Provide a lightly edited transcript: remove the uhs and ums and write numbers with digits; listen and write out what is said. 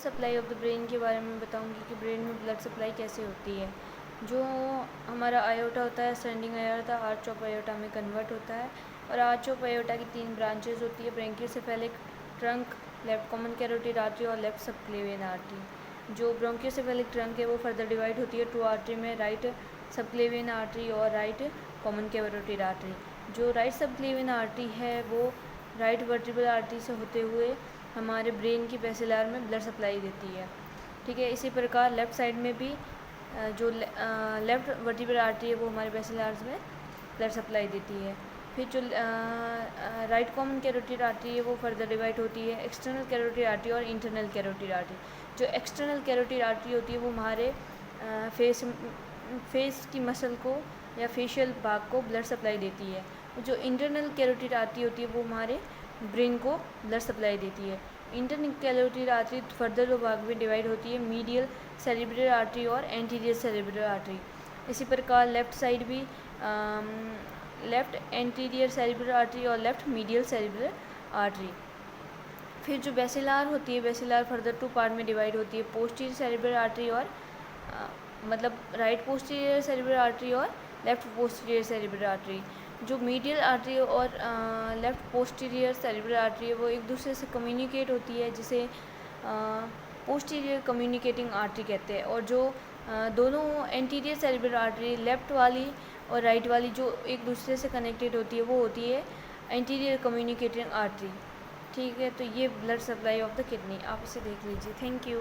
Supply of the brain के बारे में बताऊंगी कि ब्रेन में ब्लड सप्लाई कैसे होती है। जो हमारा आयोटा होता है, ascending iota arch of iota में कन्वर्ट होता है। और आर्च ऑफ आयोटा की 3 ब्रांचेस होती है, brachiocephalic trunk, left common carotid artery और लेफ्ट सबक्लेवियन आर्टरी। जो ब्रोंकियोसेफेलिक ट्रंक है वो फर्दर डिवाइड होती है 2 आर्टरी में, राइट सबक्लेवियन आर्टरी और राइट कॉमन कैरोटिड आर्टरी। जो राइट सबक्लेवियन आर्टरी है वो राइट वर्टिब्रल आर्टरी से होते हुए हमारे ब्रेन की बेसिलर में ब्लड सप्लाई देती है। ठीक है, इसी प्रकार लेफ़्ट साइड में भी जो लेफ़्ट वर्टिब्रल आर्टरी है वो हमारे बेसिलर्स में ब्लड सप्लाई देती है। फिर जो राइट कॉमन कैरोटिड आर्टरी है वो फर्दर डिवाइड होती है एक्सटर्नल कैरोटिड आर्टरी और इंटरनल कैरोटिड आर्टरी। जो एक्सटर्नल कैरोटिड आर्टरी होती है वो हमारे फेस की मसल को या फेशियल भाग को ब्लड सप्लाई देती है। जो इंटरनल कैरोटिड आर्टरी होती है वो हमारे ब्रेन को ब्लड सप्लाई देती है। इंटरनल कैरोटिड आर्टरी फर्दर 2 भाग में डिवाइड होती है, मीडियल सेरेब्रल आर्टरी और एंटीरियर सेरेब्रल आर्टरी। इसी प्रकार लेफ़्ट साइड भी लेफ़्ट एंटीरियर सेरेब्रल आर्टरी और लेफ़्ट मीडियल सेरेब्रल आर्टरी। फिर जो बेसिलर होती है, बेसिलर फर्दर 2 पार्ट में डिवाइड होती है, पोस्टीरियर सेरेब्रल आर्टरी और मतलब राइट पोस्टीरियर सेरेब्रल आर्टरी और लेफ़्ट पोस्टीरियर सेरेब्रल आर्टरी। जो मीडियल आर्टरी और लेफ़्ट पोस्टीरियर सेरेब्रल आर्टरी है वो एक दूसरे से कम्युनिकेट होती है, जिसे पोस्टीरियर कम्युनिकेटिंग आर्टरी कहते हैं। और जो दोनों एंटीरियर सेरेब्रल आर्टरी लेफ़्ट वाली और राइट वाली जो एक दूसरे से कनेक्टेड होती है वो होती है एंटीरियर कम्युनिकेटिंग आर्टरी। ठीक है, तो ये blood supply of the kidney, आप इसे देख लीजिए। Thank you.